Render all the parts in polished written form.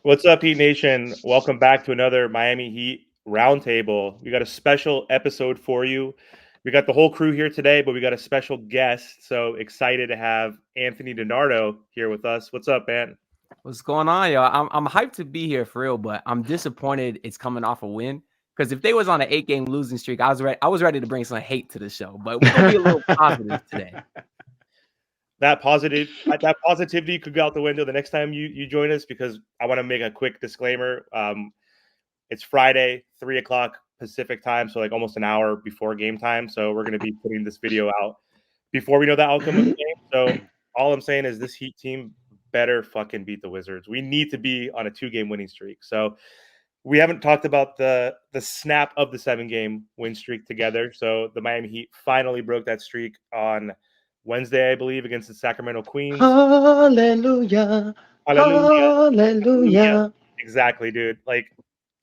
What's up, Heat Nation? Welcome back to another Miami Heat Roundtable. We got a special episode for you. We got the whole crew here today, but we got a special guest. So excited to have Anthony DiNardo here with us. What's up, man? What's going on, y'all? I'm hyped to be here for real, but I'm disappointed it's coming off a win. Because if they was on an 8-game losing streak, I was ready to bring some hate to the show. But we're gonna be a little positive today. That positivity could go out the window the next time you join us, because I want to make a quick disclaimer. It's Friday, 3 o'clock Pacific time, so like almost an hour before game time. So we're going to be putting this video out before we know the outcome of the game. So all I'm saying is this Heat team better fucking beat the Wizards. We need to be on a 2-game winning streak. So we haven't talked about the snap of the 7-game win streak together. So the Miami Heat finally broke that streak on Wednesday, I believe, against the Sacramento Queens. Hallelujah. Hallelujah. Hallelujah. Exactly, dude. Like,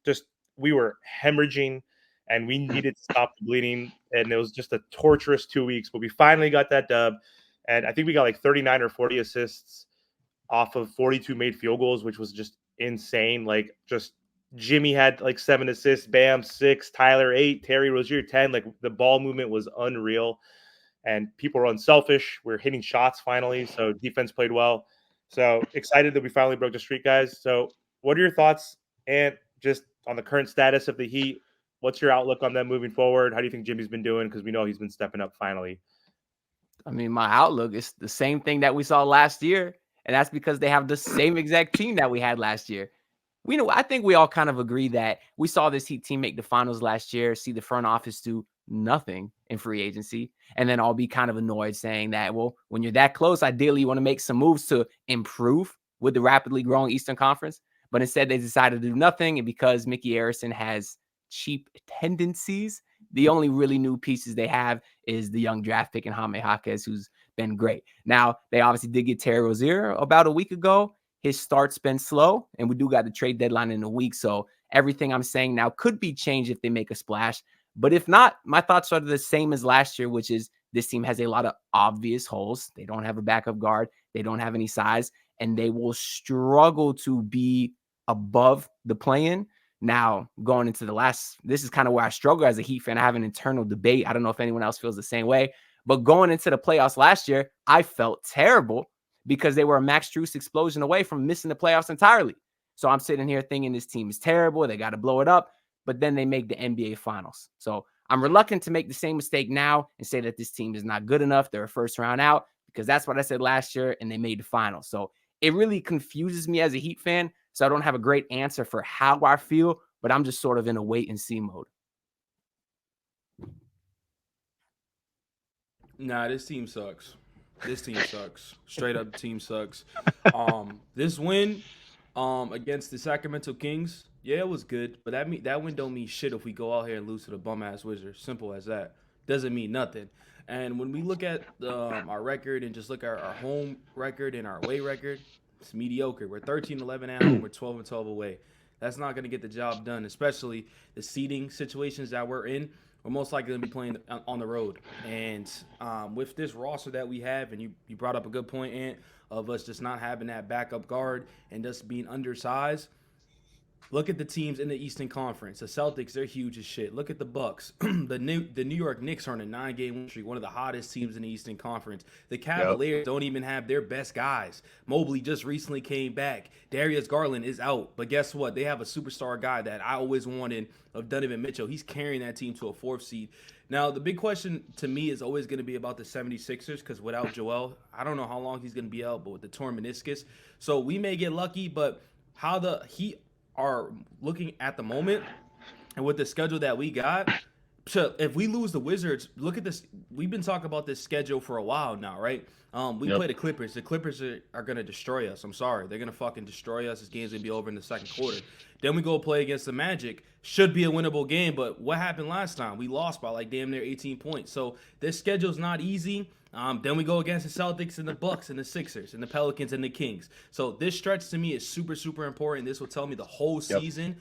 just we were hemorrhaging and we needed to stop the bleeding. And it was just a torturous 2 weeks, but we finally got that dub. And I think we got like 39 or 40 assists off of 42 made field goals, which was just insane. Like, just Jimmy had like 7 assists, Bam 6, Tyler 8, Terry Rozier 10. Like, the ball movement was unreal. And people were unselfish. We are hitting shots finally. So defense played well. So excited that we finally broke the streak, guys. So what are your thoughts, and just on the current status of the Heat? What's your outlook on them moving forward? How do you think Jimmy's been doing? Because we know he's been stepping up finally. I mean, my outlook is the same thing that we saw last year, and that's because they have the same exact team that we had last year. I think we all kind of agree that we saw this Heat team make the finals last year, see the front office do nothing in free agency, and then I'll be kind of annoyed saying that, well, when you're that close, ideally you want to make some moves to improve with the rapidly growing Eastern Conference, but instead they decided to do nothing, and because Mickey Arison has cheap tendencies, the only really new pieces they have is the young draft pick and Jaime Jaquez, who's been great. Now, they obviously did get Terry Rozier about a week ago. His start's been slow, and we do got the trade deadline in a week. So everything I'm saying now could be changed if they make a splash. But if not, my thoughts are the same as last year, which is this team has a lot of obvious holes. They don't have a backup guard. They don't have any size, and they will struggle to be above the play-in. Now, going into this is kind of where I struggle as a Heat fan. I have an internal debate. I don't know if anyone else feels the same way. But going into the playoffs last year, I felt terrible because they were a Max Strus explosion away from missing the playoffs entirely. So I'm sitting here thinking this team is terrible. They got to blow it up. But then they make the NBA Finals. So I'm reluctant to make the same mistake now and say that this team is not good enough. They're a first round out, because that's what I said last year, and they made the finals. So it really confuses me as a Heat fan. So I don't have a great answer for how I feel, but I'm just sort of in a wait and see mode. Nah, this team sucks. This team sucks. Straight up team sucks. This win against the Sacramento Kings, yeah, it was good, but that win don't mean shit if we go out here and lose to the bum ass Wizards. Simple as that. Doesn't mean nothing. And when we look at our record and just look at our home record and our away record, it's mediocre. We're 13-11 at home. We're 12-12 away. That's not going to get the job done, especially the seeding situations that we're in. We're most likely going to be playing on the road. And with this roster that we have, and you brought up a good point, Ant, of us just not having that backup guard and just being undersized. Look at the teams in the Eastern Conference. The Celtics, they're huge as shit. Look at the Bucks. the New York Knicks are on a 9-game win streak, one of the hottest teams in the Eastern Conference. The Cavaliers don't even have their best guys. Mobley just recently came back. Darius Garland is out. But guess what? They have a superstar guy that I always wanted, of Donovan Mitchell. He's carrying that team to a 4th seed. Now, the big question to me is always going to be about the 76ers, because without Joel, I don't know how long he's going to be out, but with the torn meniscus. So we may get lucky, but how the Heat are looking at the moment and with the schedule that we got, if we lose the Wizards, look at this. We've been talking about this schedule for a while now, right? We play the Clippers. The Clippers are going to destroy us. I'm sorry. They're going to fucking destroy us. This game's going to be over in the second quarter. Then we go play against the Magic. Should be a winnable game, but what happened last time? We lost by like damn near 18 points. So this schedule's not easy. Then we go against the Celtics and the Bucks and the Sixers and the Pelicans and the Kings. So this stretch to me is super, super important. This will tell me the whole season.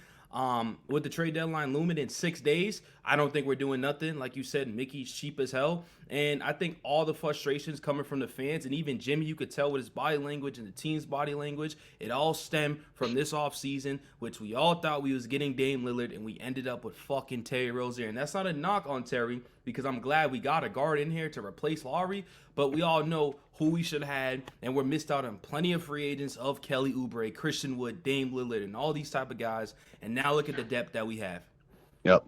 With the trade deadline looming in 6 days, I don't think we're doing nothing. Like you said, Mickey's cheap as hell. And I think all the frustrations coming from the fans, and even Jimmy, you could tell with his body language and the team's body language, it all stemmed from this offseason, which we all thought we was getting Dame Lillard, and we ended up with fucking Terry Rozier. And that's not a knock on Terry, because I'm glad we got a guard in here to replace Lowry, but we all know who we should have had, and we're missed out on plenty of free agents of Kelly Oubre, Christian Wood, Dame Lillard, and all these type of guys. And now look at the depth that we have. Yep.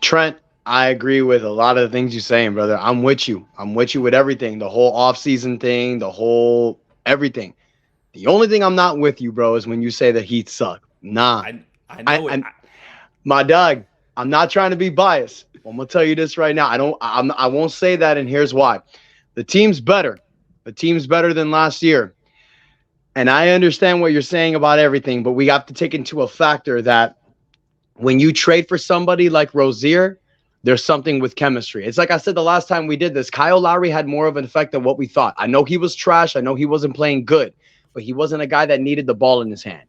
Trent, I agree with a lot of the things you're saying, brother. I'm with you. I'm with you with everything. The whole offseason thing, the whole everything. The only thing I'm not with you, bro, is when you say the Heat suck. Nah. I know it. My dog, I'm not trying to be biased. I'm gonna tell you this right now. I won't say that, and here's why. The team's better. The team's better than last year. And I understand what you're saying about everything, but we have to take into a factor that when you trade for somebody like Rozier, there's something with chemistry. It's like I said the last time we did this. Kyle Lowry had more of an effect than what we thought. I know he was trash. I know he wasn't playing good, but he wasn't a guy that needed the ball in his hand.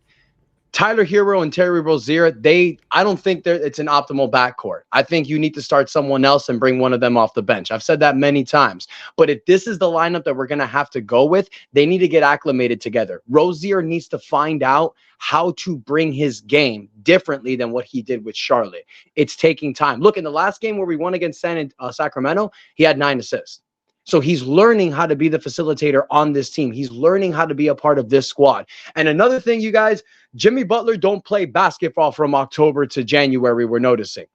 Tyler Herro and Terry Rozier, I don't think it's an optimal backcourt. I think you need to start someone else and bring one of them off the bench. I've said that many times. But if this is the lineup that we're going to have to go with, they need to get acclimated together. Rozier needs to find out how to bring his game differently than what he did with Charlotte. It's taking time. Look, in the last game where we won against Sacramento, he had 9 assists. So he's learning how to be the facilitator on this team. He's learning how to be a part of this squad. And another thing, you guys, Jimmy Butler don't play basketball from October to January, we're noticing.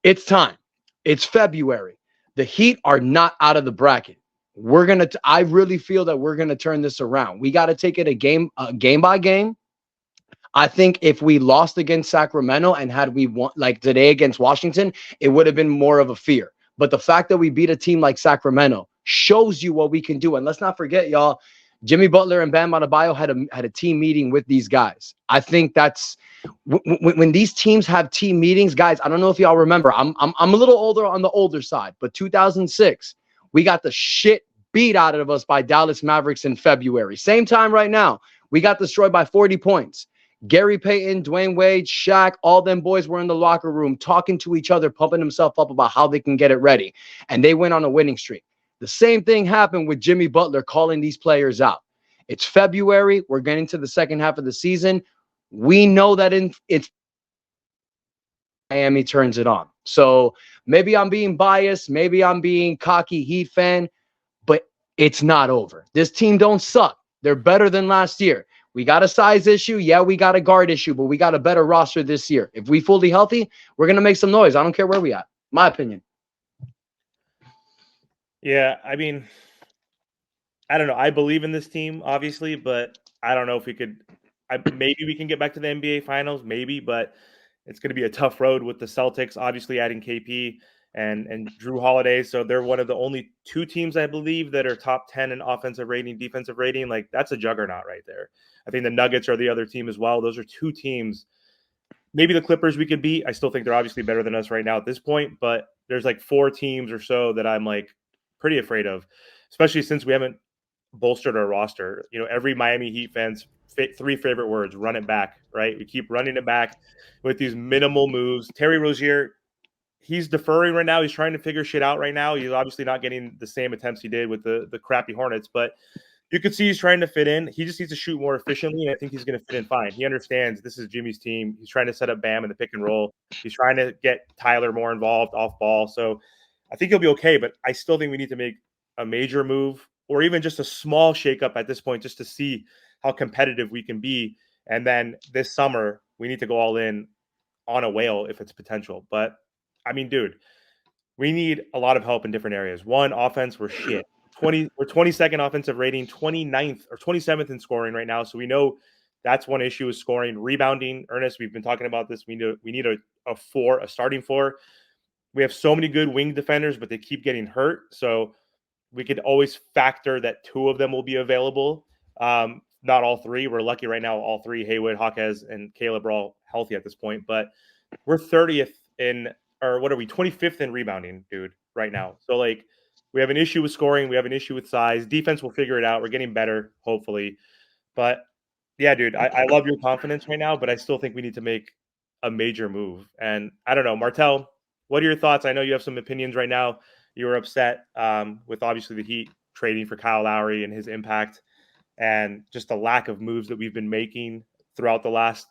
It's time. It's February. The Heat are not out of the bracket. I really feel that we're going to turn this around. We got to take it game by game. I think if we lost against Sacramento and had we won like today against Washington, it would have been more of a fear. But the fact that we beat a team like Sacramento shows you what we can do. And let's not forget, y'all, Jimmy Butler and Bam Adebayo had a team meeting with these guys. I think that's when these teams have team meetings, guys. I don't know if y'all remember. I'm a little older on the older side, but 2006, we got the shit beat out of us by Dallas Mavericks in February. Same time right now, we got destroyed by 40 points. Gary Payton, Dwayne Wade, Shaq, all them boys were in the locker room talking to each other, pumping themselves up about how they can get it ready. And they went on a winning streak. The same thing happened with Jimmy Butler calling these players out. It's February. We're getting to the second half of the season. We know that it's Miami turns it on. So maybe I'm being biased. Maybe I'm being cocky Heat fan, but it's not over. This team don't suck. They're better than last year. We got a size issue. Yeah, we got a guard issue, but we got a better roster this year. If we fully healthy, we're going to make some noise. I don't care where we at. My opinion. Yeah, I mean, I don't know. I believe in this team, obviously, but I don't know if we could. Maybe we can get back to the NBA Finals, maybe, but it's going to be a tough road with the Celtics, obviously adding KP and Drew Holiday. So they're one of the only 2 teams, I believe, that are top 10 in offensive rating, defensive rating. Like, that's a juggernaut right there. I think the Nuggets are the other team as well. Those are 2 teams. Maybe the Clippers we could beat. I still think they're obviously better than us right now at this point, but there's like 4 teams or so that I'm like pretty afraid of, especially since we haven't bolstered our roster. You know, every Miami Heat fan's 3 favorite words: run it back, right? We keep running it back with these minimal moves. Terry Rozier, he's deferring right now. He's trying to figure shit out right now. He's obviously not getting the same attempts he did with the crappy Hornets, but you could see he's trying to fit in. He just needs to shoot more efficiently, and I think he's going to fit in fine. He understands this is Jimmy's team. He's trying to set up Bam in the pick and roll. He's trying to get Tyler more involved off ball. So I think he'll be okay, but I still think we need to make a major move or even just a small shakeup at this point just to see how competitive we can be. And then this summer, we need to go all in on a whale if it's potential. But, I mean, dude, we need a lot of help in different areas. One, offense, we're shit. We're 22nd offensive rating, 29th or 27th in scoring right now. So we know that's one issue is scoring. Rebounding, Ernest, we've been talking about this. We need a starting 4. We have so many good wing defenders, but they keep getting hurt. So we could always factor that 2 of them will be available. Not all 3. We're lucky right now. All 3, Haywood, Hawkes, and Caleb are all healthy at this point. But we're 30th or what are we? 25th in rebounding, dude, right now. So like, we have an issue with scoring. We have an issue with size. Defense will figure it out. We're getting better, hopefully. But yeah, dude, I love your confidence right now, but I still think we need to make a major move. And I don't know, Martel, what are your thoughts? I know you have some opinions right now. You were upset with obviously the Heat trading for Kyle Lowry and his impact, and just the lack of moves that we've been making throughout the last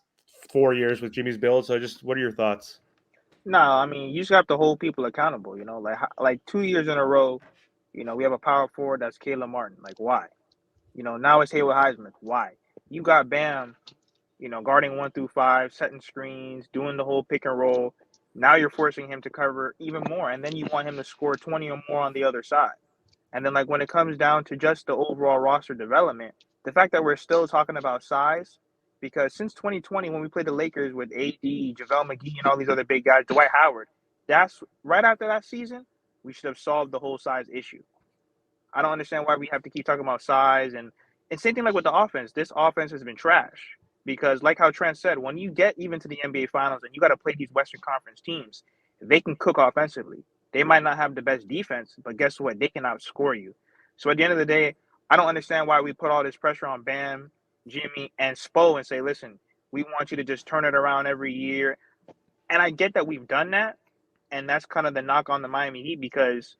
4 years with Jimmy's build. So just what are your thoughts? No, I mean, you just have to hold people accountable. Like 2 years in a row, we have a power forward that's Caleb Martin. Like, why? Now it's Haywood Highsmith. Why? You got Bam, guarding 1 through 5, setting screens, doing the whole pick and roll. Now you're forcing him to cover even more, and then you want him to score 20 or more on the other side. And then, like, when it comes down to just the overall roster development, the fact that we're still talking about size, because since 2020, when we played the Lakers with AD, JaVale McGee, and all these other big guys, Dwight Howard, that's right after that season, we should have solved the whole size issue. I don't understand why we have to keep talking about size. And same thing like with the offense. This offense has been trash because, like how Trent said, when you get even to the NBA Finals and you got to play these Western Conference teams, they can cook offensively. They might not have the best defense, but guess what? They can outscore you. So at the end of the day, I don't understand why we put all this pressure on Bam, Jimmy, and Spo and say, listen, we want you to just turn it around every year. And I get that we've done that, and that's kind of the knock on the Miami Heat because,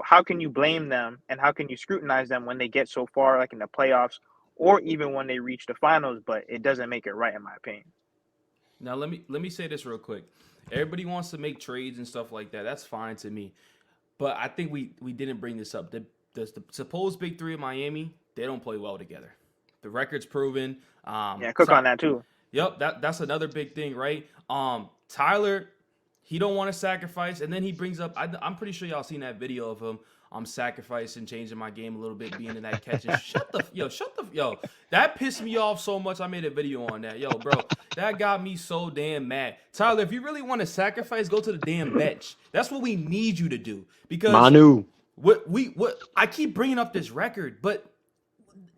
how can you blame them and how can you scrutinize them when they get so far, like in the playoffs or even when they reach the finals, but it doesn't make it right in my opinion. Now let me say this real quick. Everybody wants to make trades and stuff like that. That's fine to me. But I think we didn't bring this up. The supposed big three of Miami, they don't play well together. The record's proven. Cook on that too. Yep, that's another big thing, right? Tyler, he don't want to sacrifice, and then he brings up. I'm pretty sure y'all seen that video of him. I'm sacrificing, changing my game a little bit, being in that catch. And yo. That pissed me off so much. I made a video on that, yo, bro. That got me so damn mad. Tyler, if you really want to sacrifice, go to the damn bench. That's what we need you to do because Manu. What I keep bringing up this record, but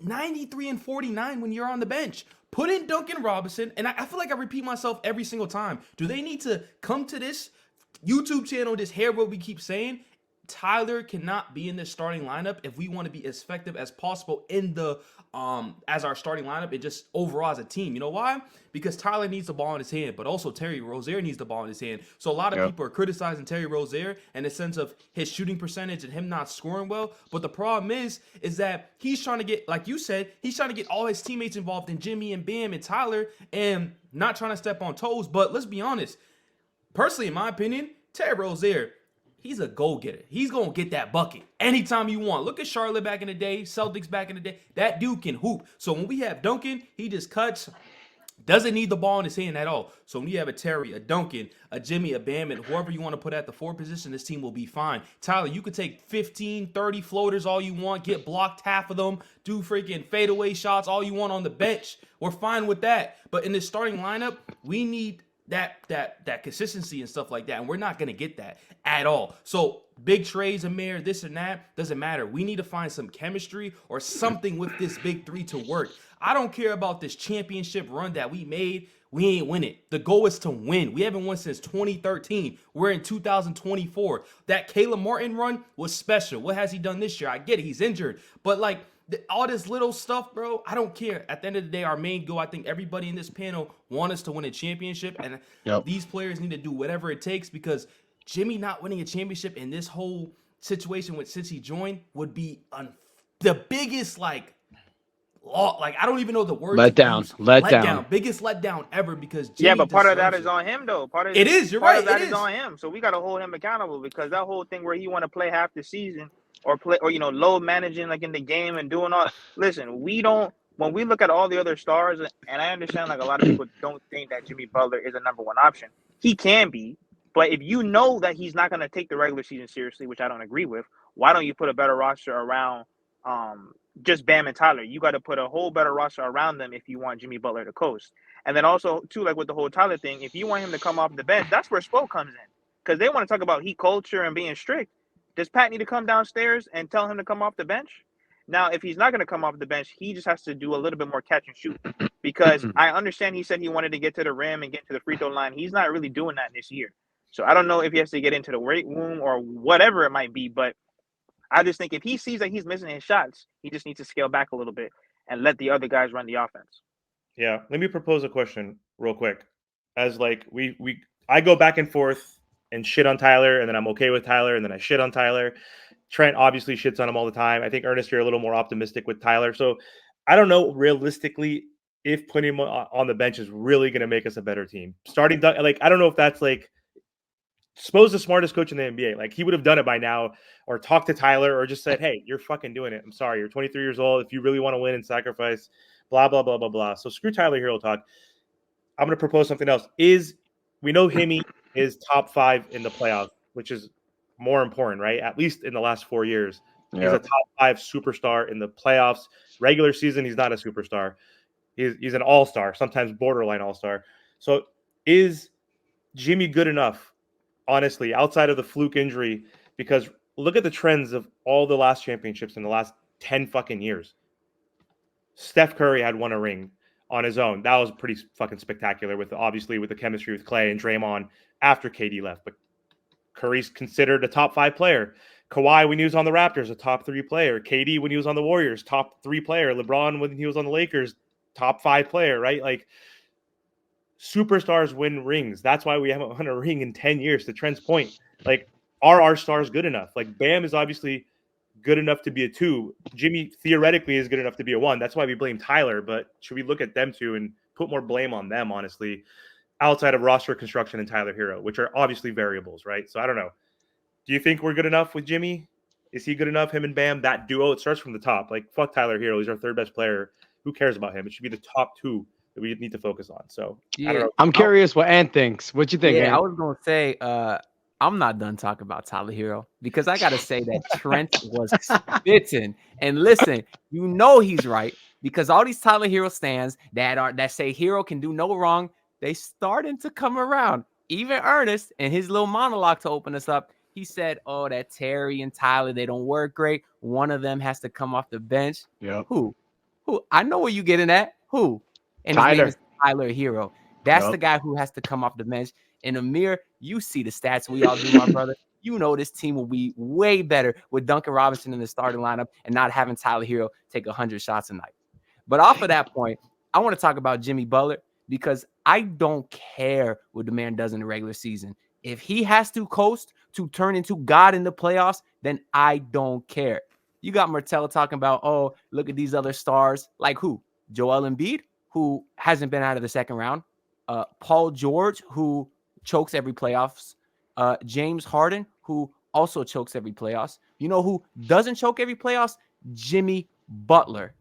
93-49 when you're on the bench. Put in Duncan Robinson, and I feel like I repeat myself every single time. Do they need to come to this YouTube channel, this hair what we keep saying? Tyler cannot be in the starting lineup if we want to be as effective as possible in the as our starting lineup and just overall as a team. You know why? Because Tyler needs the ball in his hand, but also Terry Rozier needs the ball in his hand. So a lot of people are criticizing Terry Rozier in the sense of his shooting percentage and him not scoring well. But the problem is that he's trying to get, like you said, he's trying to get all his teammates involved in Jimmy and Bam and Tyler and not trying to step on toes. But let's be honest. Personally, in my opinion, Terry Rozier, he's a go-getter. He's going to get that bucket anytime you want. Look at Charlotte back in the day, Celtics back in the day. That dude can hoop. So when we have Duncan, he just cuts, doesn't need the ball in his hand at all. So when you have a Terry, a Duncan, a Jimmy, a Bam, and whoever you want to put at the 4 position, this team will be fine. Tyler, you could take 15, 30 floaters all you want, get blocked half of them, do freaking fadeaway shots all you want on the bench. We're fine with that. But in this starting lineup, we need that consistency and stuff like that, and we're not going to get that at all. So big trades, Amir, this and that, doesn't matter. We need to find some chemistry or something with this big three to work. I don't care about this championship run that we made. We ain't win it. The goal is to win. We haven't won since 2013. We're in 2024. That Caleb Martin run was special. What has he done this year? I get it. He's injured. But like, all this little stuff, bro, I don't care. At the end of the day, our main goal, I think everybody in this panel want us to win a championship, and these players need to do whatever it takes because Jimmy not winning a championship in this whole situation since he joined would be the biggest, I don't even know the word. Let down. Biggest letdown ever because Jimmy but part of that is on him, though. Part of that is on him. So we got to hold him accountable because that whole thing where he want to play half the season or low managing like in the game and doing all. Listen, when we look at all the other stars, and I understand like a lot of people don't think that Jimmy Butler is a number one option. He can be, but if you know that he's not going to take the regular season seriously, which I don't agree with, why don't you put a better roster around just Bam and Tyler? You got to put a whole better roster around them if you want Jimmy Butler to coast. And then also too, like with the whole Tyler thing, if you want him to come off the bench, that's where Spo comes in because they want to talk about Heat culture and being strict. Does Pat need to come downstairs and tell him to come off the bench? Now, if he's not going to come off the bench, he just has to do a little bit more catch and shoot because I understand he said he wanted to get to the rim and get to the free throw line. He's not really doing that this year. So I don't know if he has to get into the weight room or whatever it might be, but I just think if he sees that he's missing his shots, he just needs to scale back a little bit and let the other guys run the offense. Yeah. Let me propose a question real quick. as like I go back and forth and shit on Tyler, and then I'm okay with Tyler, and then I shit on Tyler. Trent obviously shits on him all the time. I think Ernest, you're a little more optimistic with Tyler. So I don't know realistically if putting him on the bench is really going to make us a better team. Starting like I don't know if that's like suppose the smartest coach in the NBA, like he would have done it by now, or talked to Tyler, or just said, "Hey, you're fucking doing it. I'm sorry. You're 23 years old. If you really want to win and sacrifice, blah blah blah blah blah." So screw Tyler Herro talk. I'm going to propose something else. We know Himmy is top 5 in the playoffs, which is more important, right? At least in the last 4 years, he's a top 5 superstar in the playoffs. Regular season, he's not a superstar. He's an all-star, sometimes borderline all-star. So is Jimmy good enough, honestly, outside of the fluke injury? Because look at the trends of all the last championships in the last 10 fucking years. Steph Curry had won a ring on his own. That was pretty fucking spectacular with the chemistry with Clay and Draymond after KD left. But Curry's considered a top 5 player. Kawhi, when he was on the Raptors, a top 3 player. KD, when he was on the Warriors, top 3 player. LeBron, when he was on the Lakers, top 5 player, right? Like, superstars win rings. That's why we haven't won a ring in 10 years, to Trent's point. Like, are our stars good enough? Like, Bam is obviously good enough to be a 2. Jimmy theoretically is good enough to be a 1. That's why we blame Tyler, but should we look at them 2 and put more blame on them, honestly, outside of roster construction and Tyler Herro, which are obviously variables, right? So I don't know. Do you think we're good enough with Jimmy? Is he good enough, him and Bam? That duo, it starts from the top. Like, fuck Tyler Herro. He's our 3rd best player. Who cares about him? It should be the top 2 that we need to focus on. So I don't know. I'm curious what Ant thinks. What you think, Yeah, Ant? I was gonna say, I'm not done talking about Tyler Herro because I gotta say that Trent was spitting. And listen, you know he's right because all these Tyler Herro stands that say Herro can do no wrong, they starting to come around. Even Ernest in his little monologue to open us up, he said, "Oh, that Terry and Tyler, they don't work great. One of them has to come off the bench." Yeah. Who? I know where you getting at. Who? And Tyler. his name is Tyler Herro. That's Yep. the guy who has to come off the bench. And Amir, you see the stats we all do, my brother. You know this team will be way better with Duncan Robinson in the starting lineup and not having Tyler Herro take 100 shots a night. But off of that point, I want to talk about Jimmy Butler because I don't care what the man does in the regular season. If he has to coast to turn into God in the playoffs, then I don't care. You got Martell talking about, oh, look at these other stars. Like who? Joel Embiid, who hasn't been out of the second round. Paul George, who chokes every playoffs. James Harden, who also chokes every playoffs. You know who doesn't choke every playoffs? Jimmy Butler.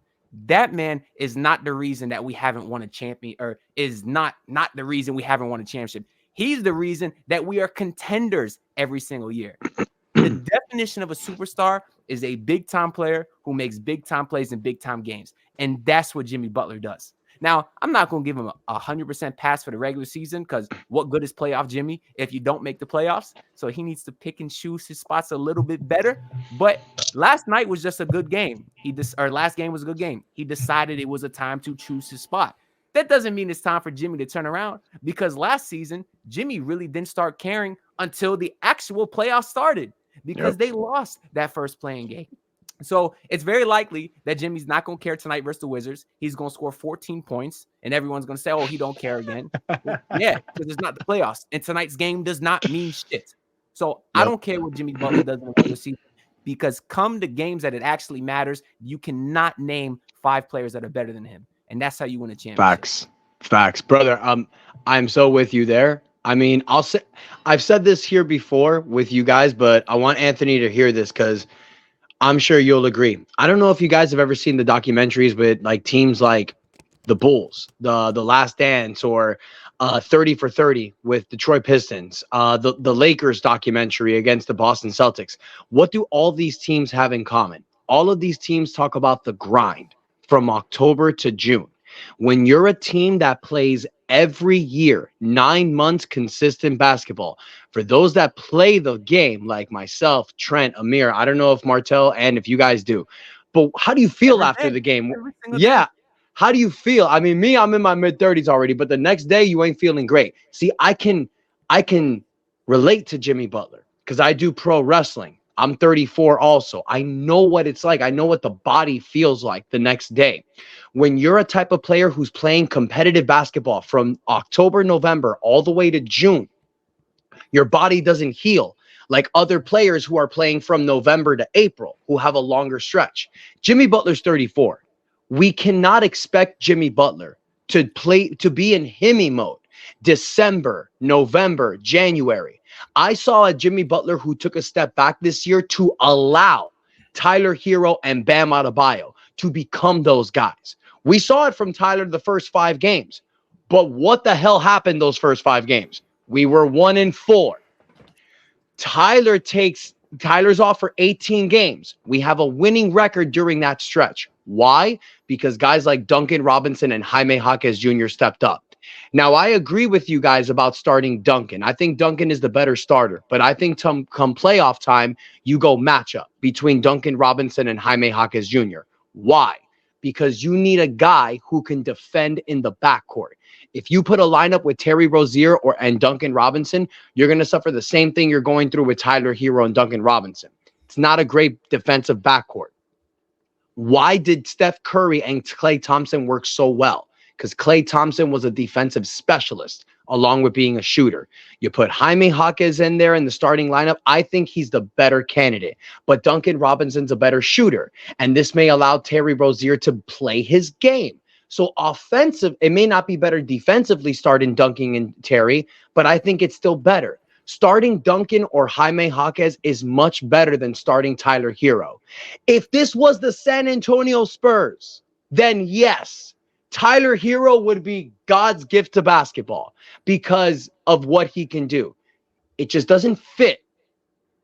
That man is not the reason that we haven't won a champion, or is not the reason we haven't won a championship. He's the reason that we are contenders every single year. The definition of a superstar is a big-time player who makes big-time plays in big-time games. And that's what Jimmy Butler does. Now, I'm not going to give him a 100% pass for the regular season because what good is playoff Jimmy if you don't make the playoffs? So he needs to pick and choose his spots a little bit better. But last night was just a good game. Last game was a good game. He decided it was a time to choose his spot. That doesn't mean it's time for Jimmy to turn around because last season, Jimmy really didn't start caring until the actual playoffs started because they lost that first playing game. So it's very likely that Jimmy's not going to care tonight versus the Wizards. He's going to score 14 points, and everyone's going to say, oh, he don't care again. Well, yeah, because it's not the playoffs, and tonight's game does not mean shit. So I don't care what Jimmy Butler does in the regular season because come the games that it actually matters, you cannot name 5 players that are better than him, and that's how you win a championship. Facts, brother. I'm so with you there. I mean, I've said this here before with you guys, but I want Anthony to hear this because I'm sure you'll agree. I don't know if you guys have ever seen the documentaries with like teams like the Bulls, the Last Dance, or 30 for 30 with Detroit Pistons, the Lakers documentary against the Boston Celtics. What do all these teams have in common? All of these teams talk about the grind from October to June. When you're a team that plays every year, 9 months consistent basketball, for those that play the game, like myself, Trent, Amir, I don't know if Martell and if you guys do, but how do you feel after the game? Yeah. How do you feel? I mean, I'm in my mid-30s already, but the next day you ain't feeling great. See, I can relate to Jimmy Butler because I do pro wrestling. I'm 34 also. I know what it's like. I know what the body feels like the next day. When you're a type of player who's playing competitive basketball from October, November, all the way to June, your body doesn't heal like other players who are playing from November to April, who have a longer stretch. Jimmy Butler's 34. We cannot expect Jimmy Butler to be in Hemi mode December, November, January. I saw a Jimmy Butler who took a step back this year to allow Tyler Herro and Bam Adebayo to become those guys. We saw it from Tyler the first 5 games. But what the hell happened those first 5 games? We were 1-4. Tyler's off for 18 games. We have a winning record during that stretch. Why? Because guys like Duncan Robinson and Jaime Jaquez Jr. stepped up. Now, I agree with you guys about starting Duncan. I think Duncan is the better starter, but I think come playoff time, you go matchup between Duncan Robinson and Jaime Jaquez Jr. Why? Because you need a guy who can defend in the backcourt. If you put a lineup with Terry Rozier and Duncan Robinson, you're going to suffer the same thing you're going through with Tyler Herro and Duncan Robinson. It's not a great defensive backcourt. Why did Steph Curry and Klay Thompson work so well? Because Klay Thompson was a defensive specialist along with being a shooter. You put Jaime Jaquez in there in the starting lineup. I think he's the better candidate, but Duncan Robinson's a better shooter. And this may allow Terry Rozier to play his game. So it may not be better defensively starting Duncan and Terry, but I think it's still better. Starting Duncan or Jaime Jaquez is much better than starting Tyler Herro. If this was the San Antonio Spurs, then yes, Tyler Herro would be God's gift to basketball because of what he can do. It just doesn't fit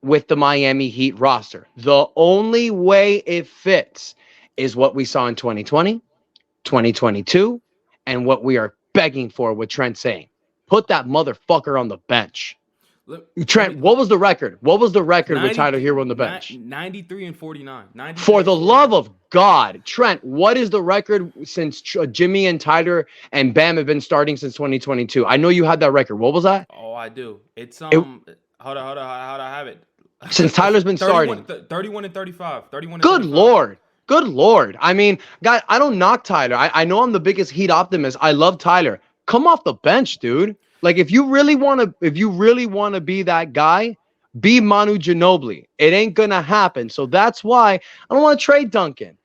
with the Miami Heat roster. The only way it fits is what we saw in 2020, 2022, and what we are begging for with Trent saying, put that motherfucker on the bench. Trent, what was the record? What was the record with Tyler Herro on the bench? 93 and 49. For the love of God, Trent, what is the record since Jimmy and Tyler and Bam have been starting since 2022? I know you had that record. What was that? Oh, I do. It's hold on, how do I have it? Since Tyler's been 31, starting. 31 and 35. 31 and Good 35. Lord. Good Lord. I mean, guys, I don't knock Tyler. I know I'm the biggest Heat optimist. I love Tyler. Come off the bench, dude. Like, if you really want to be that guy, be Manu Ginobili. It ain't gonna happen. So that's why I don't want to trade Duncan.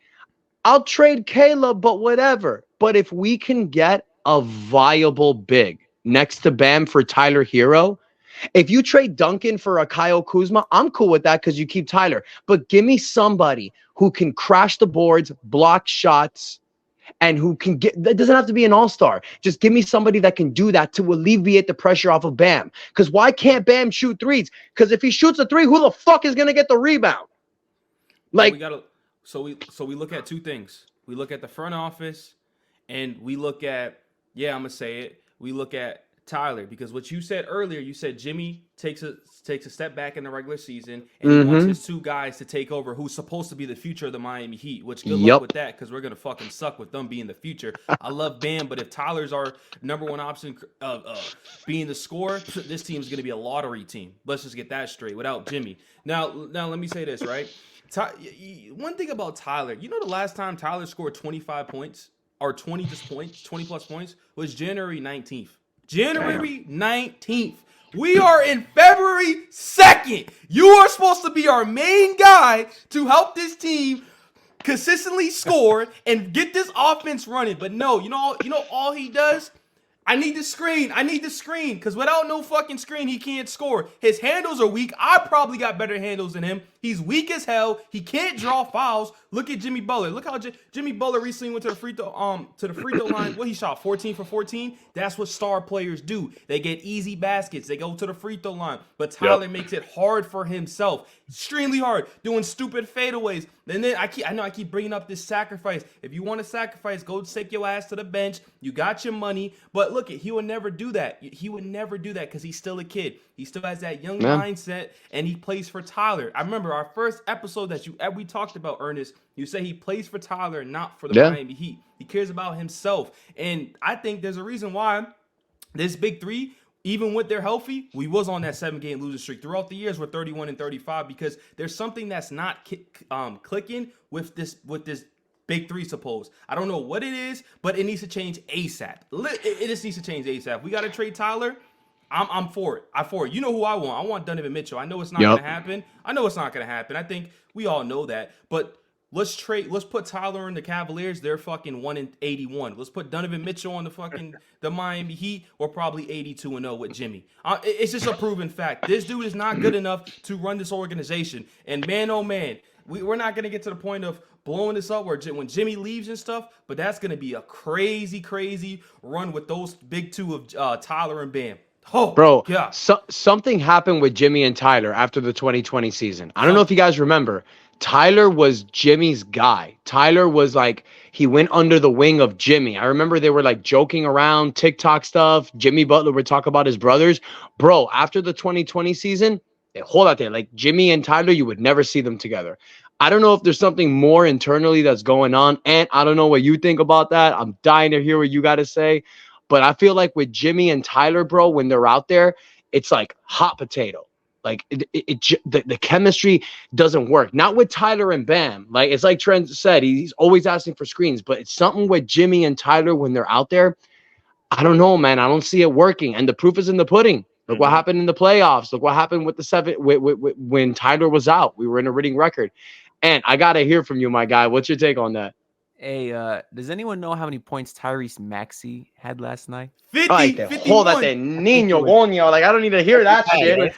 I'll trade Caleb, but whatever. But if we can get a viable big next to Bam for Tyler Herro, if you trade Duncan for a Kyle Kuzma, I'm cool with that because you keep Tyler. But give me somebody who can crash the boards, block shots, and who can that doesn't have to be an all-star. Just give me somebody that can do that to alleviate the pressure off of Bam. Because why can't Bam shoot threes? Because if he shoots a three, who the fuck is going to get the rebound? Like, so we look at two things. We look at the front office, and we look at, I'm going to say it, we look at Tyler, because what you said earlier, you said Jimmy takes a step back in the regular season, and he wants his 2 guys to take over, who's supposed to be the future of the Miami Heat, which good luck with that, because we're going to fucking suck with them being the future. I love Bam, but if Tyler's our number 1 option being the scorer, this team's going to be a lottery team. Let's just get that straight without Jimmy. Now let me say this, right? One thing about Tyler, you know the last time Tyler scored 25 points, or 20 plus points, was January 19th. January 19th. We are in February 2nd. You are supposed to be our main guy to help this team consistently score and get this offense running. But no, you know all he does? I need the screen. Because without no fucking screen, he can't score. His handles are weak. I probably got better handles than him. He's weak as hell. He can't draw fouls. Look at Jimmy Butler. Look how Jimmy Butler recently went to the free throw line. What, he shot 14 for 14? That's what star players do. They get easy baskets. They go to the free throw line. But Tyler makes it hard for himself. Extremely hard. Doing stupid fadeaways. And then I know I keep bringing up this sacrifice. If you want to sacrifice, go take your ass to the bench. You got your money. But look, he would never do that. He would never do that because he's still a kid. He still has that young mindset, and he plays for Tyler. I remember our first episode that we talked about, Ernest. You say he plays for Tyler, not for the Miami Heat. He cares about himself. And I think there's a reason why this big three, even when they're healthy, we was on that 7-game losing streak. Throughout the years, we're 31 and 35 because there's something that's not clicking with this big three, suppose. I don't know what it is, but it needs to change ASAP. It just needs to change ASAP. We got to trade Tyler. I'm for it. You know who I want. I want Donovan Mitchell. I know it's not going to happen. I think we all know that. But let's put Tyler in the Cavaliers. They're fucking 1-81. Let's put Donovan Mitchell on the Miami Heat. We're probably 82-0 with Jimmy. It's just a proven fact. This dude is not good enough to run this organization. And man, oh man, we're not going to get to the point of blowing this up when Jimmy leaves and stuff, but that's going to be a crazy, crazy run with those big two of Tyler and Bam. Oh, bro, yeah. Something happened with Jimmy and Tyler after the 2020 season. I don't know if you guys remember. Tyler was Jimmy's guy. Tyler was like, he went under the wing of Jimmy. I remember they were like joking around, TikTok stuff. Jimmy Butler would talk about his brothers. Bro, after the 2020 season, hold out there. Like Jimmy and Tyler, you would never see them together. I don't know if there's something more internally that's going on. And I don't know what you think about that. I'm dying to hear what you got to say. But I feel like with Jimmy and Tyler, bro, when they're out there, it's like hot potato. Like the chemistry doesn't work. Not with Tyler and Bam. Like it's like Trent said, he's always asking for screens. But it's something with Jimmy and Tyler when they're out there. I don't know, man. I don't see it working. And the proof is in the pudding. Look what happened in the playoffs. Look what happened with when Tyler was out. We were in a winning record. And I gotta hear from you, my guy. What's your take on that? Hey, does anyone know how many points Tyrese Maxey had last night? 50, 51. Hold that niño coño. Like I don't need to hear that shit.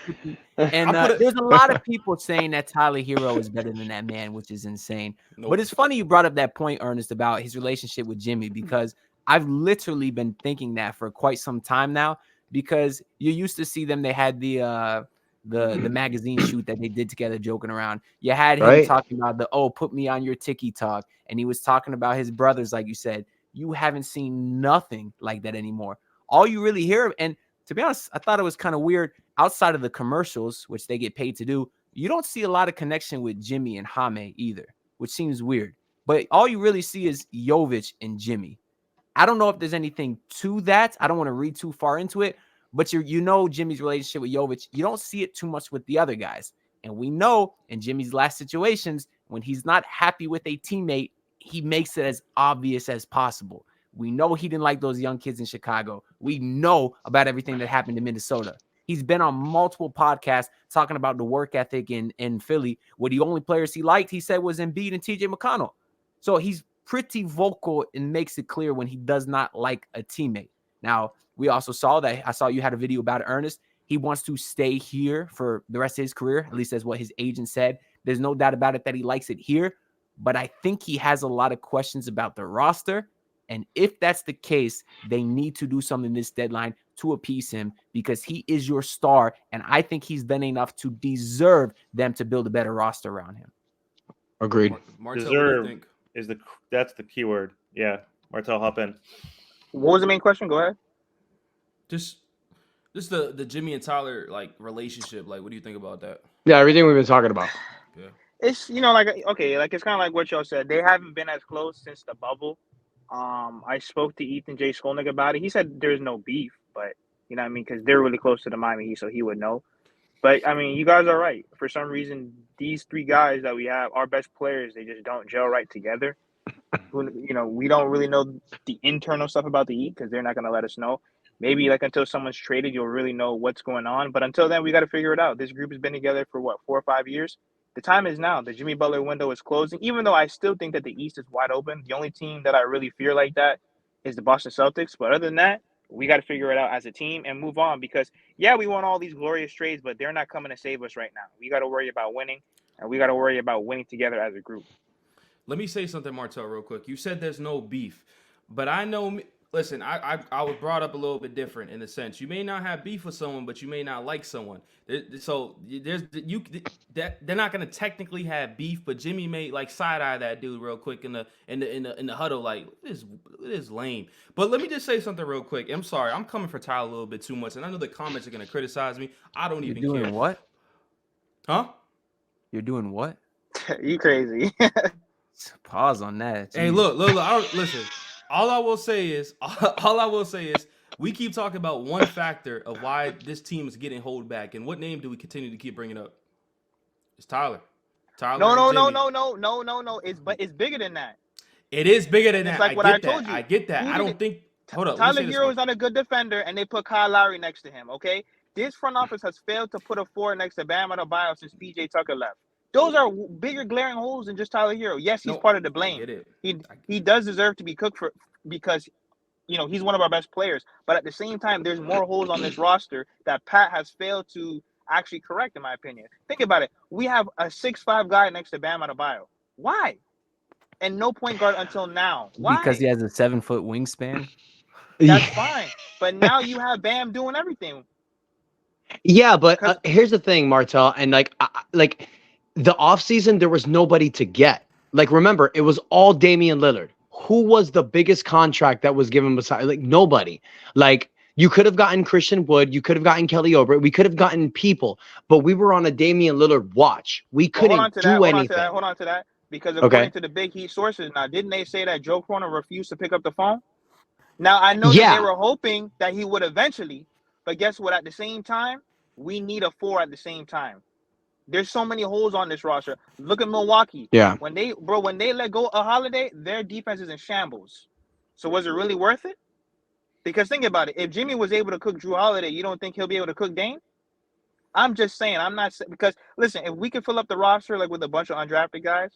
And there's a lot of people saying that Tyler Herro is better than that man, which is insane. Nope. But it's funny you brought up that point, Ernest, about his relationship with Jimmy, because I've literally been thinking that for quite some time now. Because you used to see them, they had the magazine shoot that they did together, joking around. You had him talking about put me on your tiki talk, and he was talking about his brothers, like you said. You haven't seen nothing like that anymore. All you really hear, and to be honest, I thought it was kind of weird. Outside of the commercials, which they get paid to do, you don't see a lot of connection with Jimmy and Jaime either, which seems weird. But all you really see is Jovic and Jimmy. I don't know if there's anything to that. I don't want to read too far into it, but you know Jimmy's relationship with Jovic. You don't see it too much with the other guys. And we know in Jimmy's last situations, when he's not happy with a teammate, he makes it as obvious as possible. We know he didn't like those young kids in Chicago. We know about everything that happened in Minnesota. He's been on multiple podcasts talking about the work ethic in Philly, where the only players he liked, he said, was Embiid and TJ McConnell. So he's pretty vocal and makes it clear when he does not like a teammate. Now, we also saw that. I saw you had a video about it, Ernest. He wants to stay here for the rest of his career. At least that's what his agent said. There's no doubt about it that he likes it here. But I think he has a lot of questions about the roster. And if that's the case, they need to do something this deadline to appease him, because he is your star. And I think he's done enough to deserve them to build a better roster around him. Agreed. Martel, deserve what do you think? That's the key word. Yeah. Martel, hop in. What was the main question? Go ahead. Just the Jimmy and Tyler like relationship. Like, what do you think about that? Yeah, everything we've been talking about. Yeah. It's like it's kind of like what y'all said. They haven't been as close since the bubble. I spoke to Ethan J. Skolnick about it. He said there's no beef, but you know what I mean, because they're really close to the Miami Heat, so he would know. But I mean, you guys are right. For some reason, these three guys that we have, our best players, they just don't gel right together. You know, we don't really know the internal stuff about the Heat because they're not going to let us know. Maybe like until someone's traded, you'll really know what's going on. But until then, we got to figure it out. This group has been together for 4 or 5 years. The time is now. The Jimmy Butler window is closing. Even though I still think that the East is wide open, the only team that I really fear like that is the Boston Celtics. But other than that, we got to figure it out as a team and move on, because, yeah, we want all these glorious trades, but they're not coming to save us right now. We got to worry about winning, and we got to worry about winning together as a group. Let me say something, Martel, real quick. You said there's no beef, but I know. Listen, I was brought up a little bit different in the sense you may not have beef with someone, but you may not like someone. So they're not gonna technically have beef, but Jimmy may like side eye that dude real quick in the huddle, like this is lame. But let me just say something real quick. I'm sorry, I'm coming for Tyler a little bit too much, and I know the comments are gonna criticize me. I don't even care. You're doing what? Huh? You're doing what? You crazy? Pause on that. Hey, look. Listen. All I will say is We keep talking about one factor of why this team is getting hold back, and what name do we continue to keep bringing up? It's Tyler. Tyler No, and no, no, Jimmy. no, no, no, no, no. It's bigger than that. It is bigger than And it's that. like I what I get that. told I you. get that. Who I did don't it? think. Hold up. Let me Tyler say this Hero one. is not a good defender, and they put Kyle Lowry next to him. Okay, this front office has failed to put a four next to Bam Adebayo since PJ Tucker left. Those are bigger glaring holes than just Tyler Hero. Yes, he's No, part of the I blame. get it. He does deserve to be cooked for because he's one of our best players. But at the same time, there's more holes on this roster that Pat has failed to actually correct, in my opinion. Think about it. We have a 6'5" guy next to Bam Adebayo. Why? And no point guard until now. Why? Because he has a 7-foot wingspan. That's fine. But now you have Bam doing everything. Yeah, but here's the thing, Martel, and like the offseason, there was nobody to get. Like, remember, it was all Damian Lillard. Who was the biggest contract that was given beside? Like, nobody. Like, you could have gotten Christian Wood, you could have gotten Kelly Oubre, we could have gotten people, but we were on a Damian Lillard watch. We couldn't do anything. Hold on to that. Because Okay. according to the Big Heat sources, now didn't they say that Joe Cronin refused to pick up the phone? Now I know that Yeah. they were hoping that he would eventually, but guess what? At the same time, we need a four at the same time. There's so many holes on this roster. Look at Milwaukee. Yeah. When they let go of Holiday, their defense is in shambles. So was it really worth it? Because think about it. If Jimmy was able to cook Drew Holiday, you don't think he'll be able to cook Dame? I'm just saying. I'm not because listen, if we can fill up the roster like with a bunch of undrafted guys,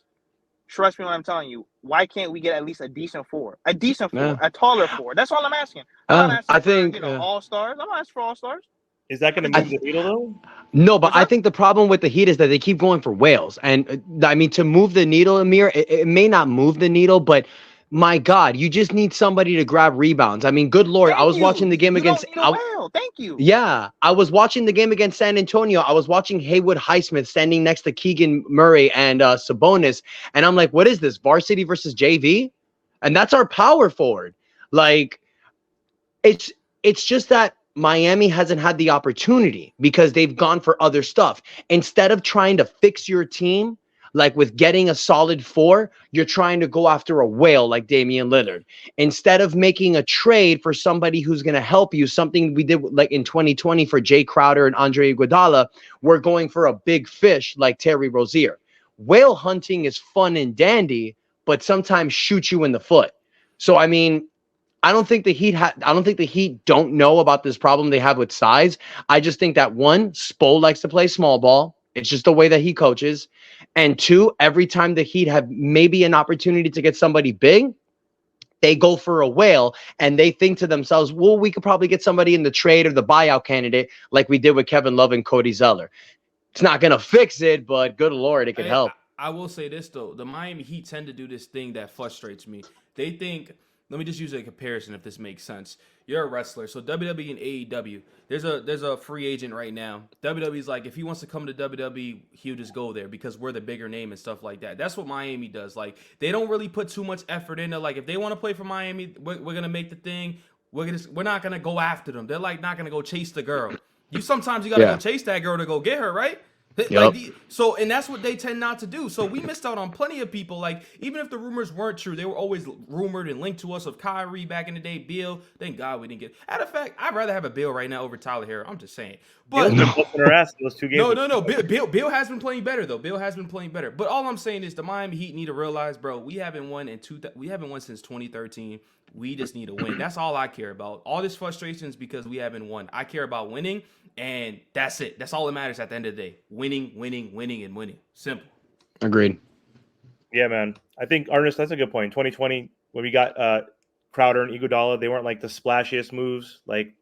trust me when I'm telling you, why can't we get at least a decent four? A decent four, Yeah. a taller four. That's all I'm asking. I'm not asking I think for, all-stars. I'm not asking for all-stars. Is that going to move the needle though? No, but What's I up? think the problem with the Heat is that they keep going for whales. And I mean, to move the needle, Amir, it may not move the needle, but my God, you just need somebody to grab rebounds. I mean, good Lord, I was watching the game You against. don't need a whale. Thank you. Yeah, I was watching the game against San Antonio. I was watching Haywood Highsmith standing next to Keegan Murray and Sabonis. And I'm like, what is this, varsity versus JV? And that's our power forward. Like, it's just that Miami hasn't had the opportunity because they've gone for other stuff. Instead of trying to fix your team, like with getting a solid four, you're trying to go after a whale like Damian Lillard. Instead of making a trade for somebody who's going to help you, something we did like in 2020 for Jay Crowder and Andre Iguodala, we're going for a big fish like Terry Rozier. Whale hunting is fun and dandy, but sometimes shoot you in the foot. So, I mean, I don't think the Heat don't know about this problem they have with size. I just think that one, Spo likes to play small ball. It's just the way that he coaches. And two, every time the Heat have maybe an opportunity to get somebody big, they go for a whale and they think to themselves, well, we could probably get somebody in the trade or the buyout candidate like we did with Kevin Love and Cody Zeller. It's not going to fix it, but good Lord, it could help. I will say this, though. The Miami Heat tend to do this thing that frustrates me. They think, let me just use a comparison if this makes sense. You're a wrestler. So WWE and AEW, there's a free agent right now. WWE's like, if he wants to come to WWE, he'll just go there because we're the bigger name and stuff like that. That's what Miami does. Like, they don't really put too much effort into, like, if they want to play for Miami, we're going to make the thing. We're not going to go after them. They're like not going to go chase the girl. Sometimes you got to go chase that girl to go get her, right? Yep. And that's what they tend not to do. So we missed out on plenty of people. Like, even if the rumors weren't true, they were always rumored and linked to us of Kyrie back in the day, Beal. Thank God we didn't get. Matter of fact, I'd rather have a Beal right now over Tyler Herro. I'm just saying. But Beal's been whooping her ass in those 2 games. No. Beal has been playing better though. Beal has been playing better. But all I'm saying is the Miami Heat need to realize, bro, we haven't won since 2013. We just need to win. That's all I care about. All this frustration is because we haven't won. I care about winning, and that's it. That's all that matters at the end of the day. Winning, and winning. Simple. Agreed. Yeah, man. I think, Ernest, that's a good point. 2020, when we got Crowder and Iguodala, they weren't like the splashiest moves. Like,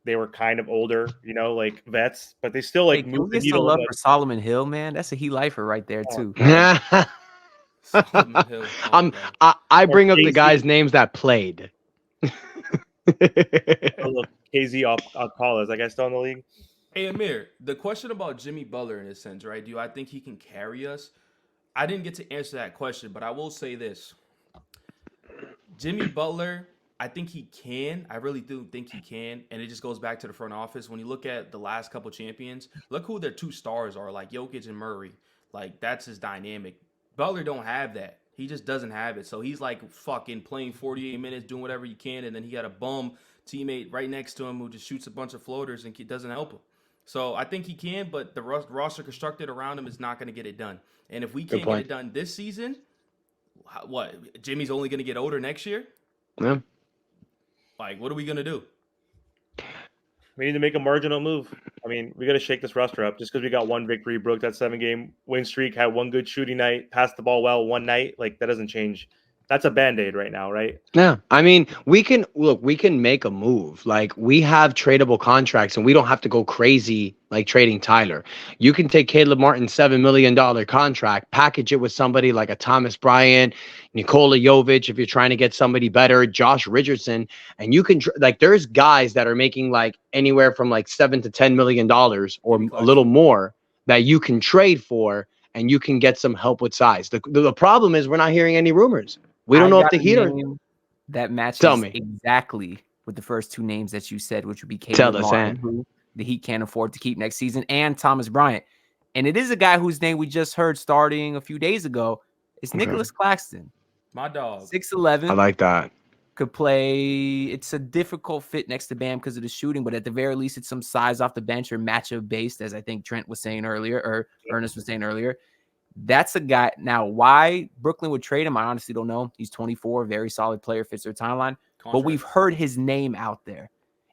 they were kind of older, like vets, but they still like moved the Get some needle. love for Solomon Hill, man. That's a Heat lifer right there too. I bring up the guys' names that played. KZ Alcala, is that guy still in the league? Hey, Amir, the question about Jimmy Butler in a sense, right? Do I think he can carry us? I didn't get to answer that question, but I will say this. Jimmy Butler, I think he can. I really do think he can. And it just goes back to the front office. When you look at the last couple champions, look who their two stars are, like Jokic and Murray. Like, that's his dynamic. Butler don't have that. He just doesn't have it. So he's like fucking playing 48 minutes, doing whatever he can, and then he got a bum teammate right next to him who just shoots a bunch of floaters and doesn't help him. So I think he can, but the roster constructed around him is not going to get it done. And if we can't get it done this season, what? Jimmy's only going to get older next year? Yeah. Like, what are we going to do? We need to make a marginal move. I mean, we got to shake this roster up. Just because we got one victory, broke that 7-game win streak, had one good shooting night, passed the ball well one night, like that doesn't change. That's a Band-Aid right now, right? Yeah. I mean, we can make a move. Like, we have tradable contracts and we don't have to go crazy like trading Tyler. You can take Caleb Martin's $7 million contract, package it with somebody like a Thomas Bryant, Nikola Jovic, if you're trying to get somebody better, Josh Richardson, and you can like, there's guys that are making like anywhere from like $7 to $10 million or a little more that you can trade for, and you can get some help with size. The problem is we're not hearing any rumors. We don't know if the Heat are. That matches Tell me. exactly with the first two names that you said, which would be Caleb Martin, who the Heat can't afford to keep next season, and Thomas Bryant. And it is a guy whose name we just heard starting a few days ago. It's Nicholas Claxton. My dog. 6'11". I like that. Could play. It's a difficult fit next to Bam because of the shooting, but at the very least, it's some size off the bench or matchup based, as I think Trent was saying earlier, or Ernest was saying earlier. That's a guy. Now, why Brooklyn would trade him, I honestly don't know. He's 24, very solid player, fits their timeline. But we've heard his name out there.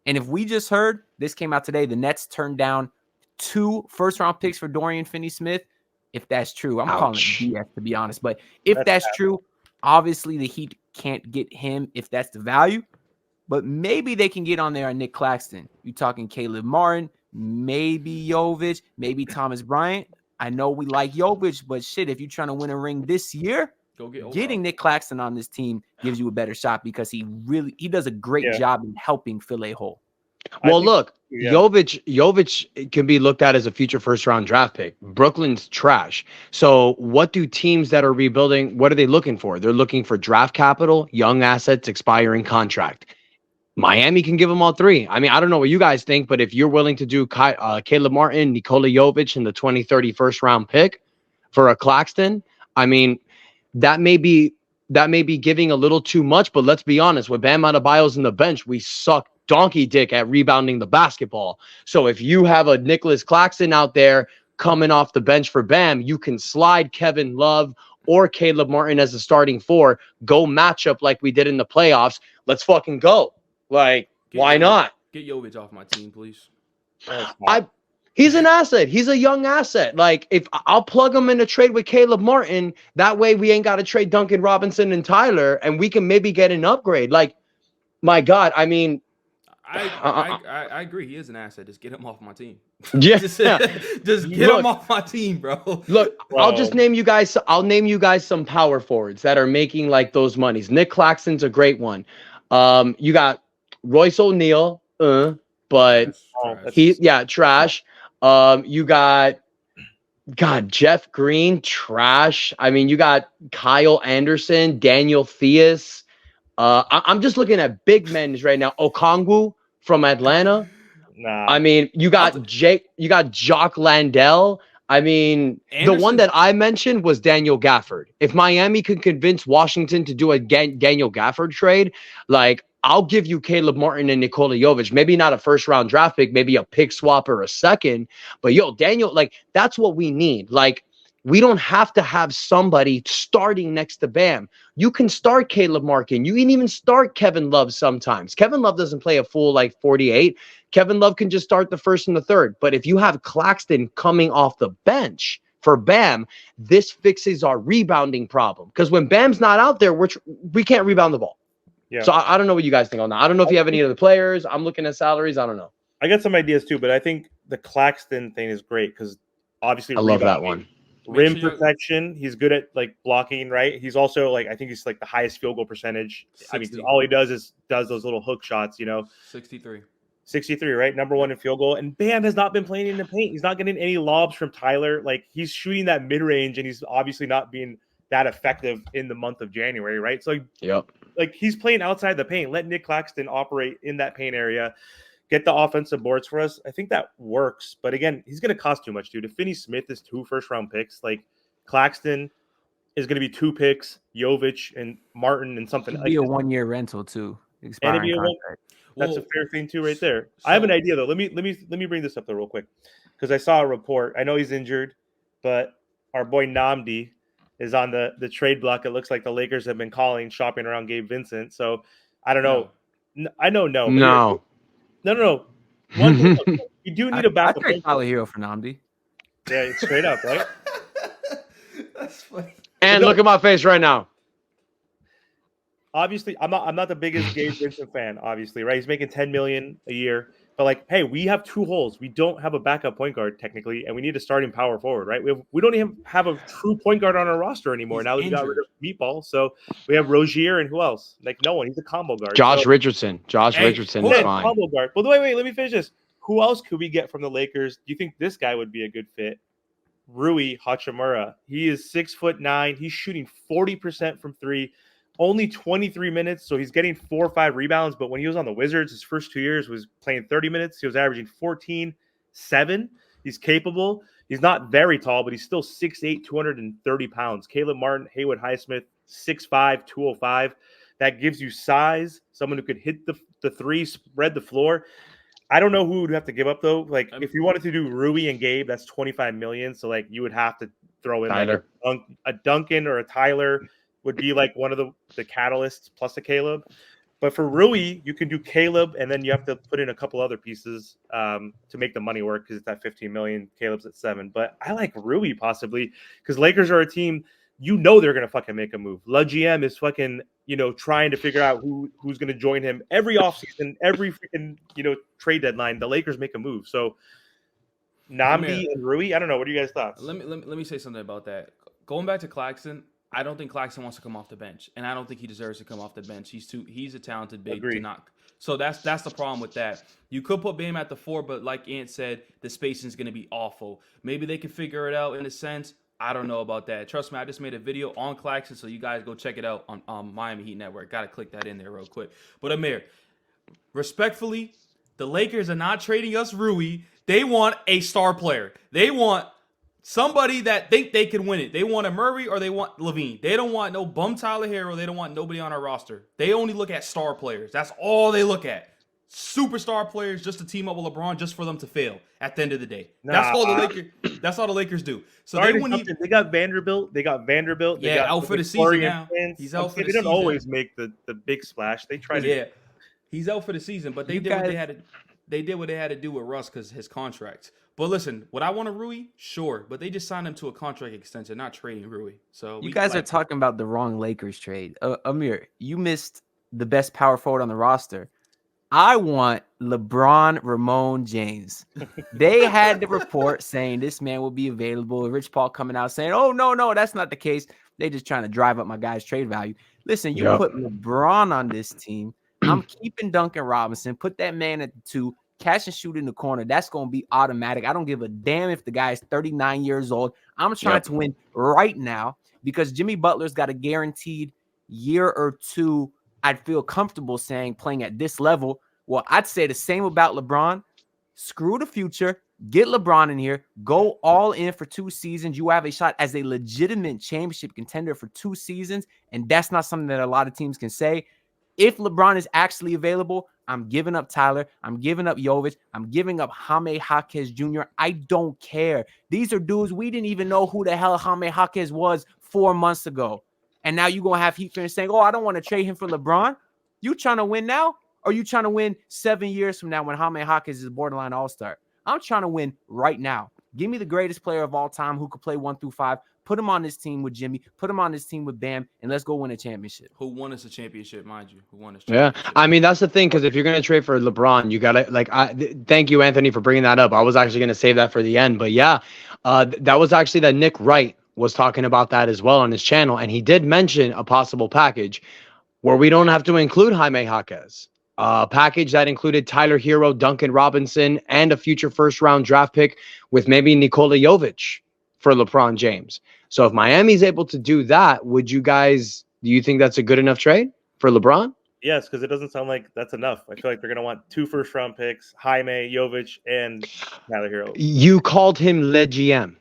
And if we just heard, this came out today, the Nets turned down 2 first-round picks for Dorian Finney-Smith. If that's true, I'm calling it BS, to be honest. But if that's true, obviously the Heat can't get him if that's the value. But maybe they can get on there on Nick Claxton. You're talking Caleb Martin, maybe Jovic, maybe Thomas Bryant. I know we like Jovic, but shit, if you're trying to win a ring this year, getting Nick Claxton on this team gives you a better shot because he does a great job in helping fill a hole. Well, look, Jovic can be looked at as a future first-round draft pick. Brooklyn's trash. So what do teams that are rebuilding, what are they looking for? They're looking for draft capital, young assets, expiring contract. Miami can give them all 3. I mean, I don't know what you guys think, but if you're willing to do Caleb Martin, Nikola Jovic, and the 2030 first-round pick for a Claxton, I mean, that may be giving a little too much. But let's be honest, with Bam Adebayo's in the bench, we suck donkey dick at rebounding the basketball. So if you have a Nicholas Claxton out there coming off the bench for Bam, you can slide Kevin Love or Caleb Martin as a starting 4. Go match up like we did in the playoffs. Let's fucking go. Like, why not? Get Jovic off my team, please. He's an asset. He's a young asset. Like, if I'll plug him in a trade with Caleb Martin, that way we ain't got to trade Duncan Robinson and Tyler, and we can maybe get an upgrade. Like, my God, I mean, I agree. He is an asset. Just get him off my team. Yeah, just get him off my team, bro. Look, I'll name you guys some power forwards that are making like those monies. Nick Claxton's a great one. You got Royce O'Neal, but trash. You got Jeff Green, trash. I mean, you got Kyle Anderson, Daniel Theus. I'm just looking at big men right now. Okongwu from Atlanta. Nah. I mean, you got Jock Landell. I mean, Anderson. The one that I mentioned was Daniel Gafford. If Miami can convince Washington to do a Daniel Gafford trade, like, I'll give you Caleb Martin and Nikola Jovic. Maybe not a first-round draft pick, maybe a pick swap or a second. But, Daniel, like, that's what we need. Like, we don't have to have somebody starting next to Bam. You can start Caleb Martin. You can even start Kevin Love sometimes. Kevin Love doesn't play a full, 48. Kevin Love can just start the first and the third. But if you have Claxton coming off the bench for Bam, this fixes our rebounding problem. Because when Bam's not out there, we can't rebound the ball. Yeah. So I don't know what you guys think on that. I don't know if you have any other players. I'm looking at salaries. I don't know. I got some ideas too, but I think the Claxton thing is great because obviously I love that one. Rim protection. He's good at blocking, right? He's also I think he's the highest field goal percentage. 60. I mean, all he does is those little hook shots, 63, right? Number 1 in field goal. And Bam has not been playing in the paint. He's not getting any lobs from Tyler. He's shooting that mid range, and he's obviously not being that effective in the month of January, right? So he's playing outside the paint. Let Nick Claxton operate in that paint area, get the offensive boards for us. I think that works. But again, he's going to cost too much, dude. If Finney-Smith is 2 first-round picks, Claxton is going to be 2 picks, Jovic and Martin and something. It'd be a 1-year rental too. expiring NBA one. contract. That's a Well, fair thing too, right there. I have an idea though. Let me bring this up though real quick, because I saw a report. I know he's injured, but our boy Namdi is on the trade block. It looks like the Lakers have been shopping around Gabe Vincent. So I don't know. I know no, but No. no. One thing you do need a I backup trade point Tyler guard. Herro for Namdi. Yeah, it's straight up, right? That's funny. And No. look at my face right now. Obviously, I'm not the biggest Gabe Vincent fan, obviously, right? He's making $10 million a year. But like, hey, we have two holes. We don't have a backup point guard technically, and we need a starting power forward, right? We don't even have a true point guard on our roster anymore. He's Now that we got rid injured. of Meatball, so we have Rozier and who else? Like no one. He's a combo guard. Josh So, Richardson. Josh Hey, Richardson hold is on. fine. combo guard. But wait, let me finish this. Who else could we get from the Lakers? Do you think this guy would be a good fit? Rui Hachimura. He is 6'9". He's shooting 40% from three. Only 23 minutes, so he's getting 4 or 5 rebounds. But when he was on the Wizards, his first 2 years was playing 30 minutes. He was averaging 14-7. He's capable. He's not very tall, but he's still 6'8", 230 pounds. Caleb Martin, Haywood Highsmith, 6'5", 205. That gives you size, someone who could hit the three, spread the floor. I don't know who would have to give up though. Like if you wanted to do Rui and Gabe, that's 25 million. So like you would have to throw in Tyler. like a Duncan or a Tyler would be like one of the catalysts plus a Caleb. But for Rui, you can do Caleb, and then you have to put in a couple other pieces to make the money work because it's at 15 million. Caleb's at 7. But I like Rui possibly because Lakers are a team they're gonna fucking make a move. La GM is fucking trying to figure out who's gonna join him every offseason, every freaking trade deadline. The Lakers make a move. So Namdi and Rui, I don't know. What are you guys' thoughts? Let me say something about that. Going back to Claxton, I don't think Claxton wants to come off the bench, and I don't think he deserves to come off the bench. He's a talented big to knock. So that's the problem with that. You could put Bam at the 4, but like Ant said, the spacing is going to be awful. Maybe they can figure it out in a sense. I don't know about that. Trust me, I just made a video on Claxton, so you guys go check it out on Miami Heat Network. Got to click that in there real quick. But Amir, respectfully, the Lakers are not trading us Rui. They want a star player. They want somebody that think they can win it. They want a Murray or they want Levine. They don't want no bum Tyler Herro. They don't want nobody on our roster. They only look at star players. That's all they look at. Superstar players just to team up with LeBron just for them to fail at the end of the day. That's all the Lakers do. So they wouldn't even, they got Vanderbilt. They got out for the season now. He's out for the season. They don't always make the big splash. They try to. Yeah, he's out for the season, but they did what they had to. They did what they had to do with Russ because his contract. But listen, would I want a Rui? Sure, but they just signed him to a contract extension, not trading Rui. So you guys are talking about the wrong Lakers trade. Amir, you missed the best power forward on the roster. I want LeBron Ramon James. They had the report saying this man will be available. Rich Paul coming out saying, oh, no, that's not the case. They just trying to drive up my guy's trade value. Listen, you put LeBron on this team. I'm keeping Duncan Robinson. Put that man at the 2. Catch and shoot in the corner. That's going to be automatic. I don't give a damn if the guy is 39 years old. I'm trying to win right now because Jimmy Butler's got a guaranteed year or 2. I'd feel comfortable saying playing at this level. Well, I'd say the same about LeBron. Screw the future. Get LeBron in here. Go all in for 2 seasons. You have a shot as a legitimate championship contender for 2 seasons, and that's not something that a lot of teams can say. If LeBron is actually available, I'm giving up Tyler. I'm giving up Jovic. I'm giving up Jaime Jaquez Jr. I don't care. These are dudes we didn't even know who the hell Jaime Jaquez was 4 months ago. And now you're going to have Heat fans saying, oh, I don't want to trade him for LeBron. You trying to win now? Or you trying to win 7 years from now when Jaime Jaquez is a borderline all-star? I'm trying to win right now. Give me the greatest player of all time who could play 1 through 5. Put him on this team with Jimmy. Put him on this team with Bam, and let's go win a championship. Who won us a championship, mind you? Who won us? Yeah, I mean that's the thing because if you're gonna trade for LeBron, you gotta thank you, Anthony, for bringing that up. I was actually gonna save that for the end, but yeah, that was actually that Nick Wright was talking about that as well on his channel, and he did mention a possible package where we don't have to include Jaime Jaquez. A package that included Tyler Herro, Duncan Robinson, and a future first-round draft pick with maybe Nikola Jovic for LeBron James. So if Miami's able to do that, do you think that's a good enough trade for LeBron? Yes, because it doesn't sound like that's enough. I feel like they're going to want 2 first-round picks, Jaime, Jovic, and Tyler Herro. You called him Le GM.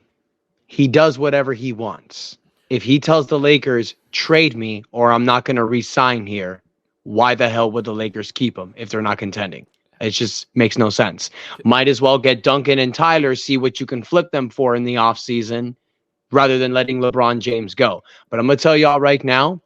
He does whatever he wants. If he tells the Lakers, trade me or I'm not going to re-sign here, why the hell would the Lakers keep him if they're not contending? It just makes no sense. Might as well get Duncan and Tyler, see what you can flip them for in the offseason rather than letting LeBron James go. But I'm going to tell y'all right now,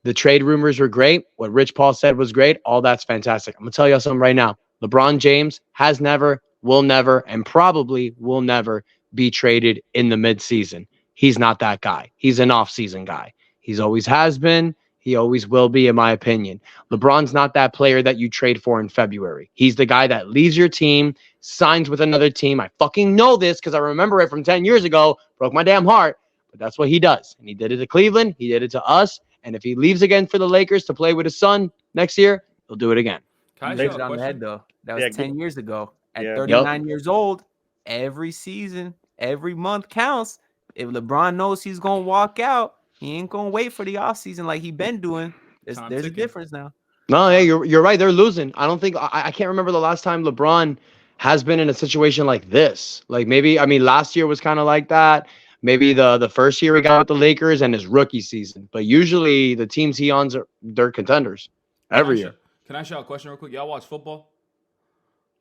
the trade rumors were great. What Rich Paul said was great. All that's fantastic. I'm going to tell y'all something right now. LeBron James has never, will never, and probably will never be traded in the midseason. He's not that guy. He's an off-season guy. He's always has been. He always will be, in my opinion. LeBron's not that player that you trade for in February. He's the guy that leaves your team, signs with another team. I fucking know this because I remember it from 10 years ago. Broke my damn heart. But that's what he does. And he did it to Cleveland. He did it to us. And if he leaves again for the Lakers to play with his son next year, he'll do it again. Can I You ask hit you it a on the head, question? though. That was Yeah, 10 years ago. At Yeah. 39 years old, every season, every month counts. If LeBron knows he's going to walk out, he ain't going to wait for the offseason like he been doing. There's Time a ticking. difference now. No, hey, you're right. They're losing. I don't think I can't remember the last time LeBron has been in a situation like this. Like maybe last year was kind of like that. Maybe the first year he got with the Lakers and his rookie season. But usually the teams he owns they're contenders every year. Can I ask y'all a question real quick? Y'all watch football?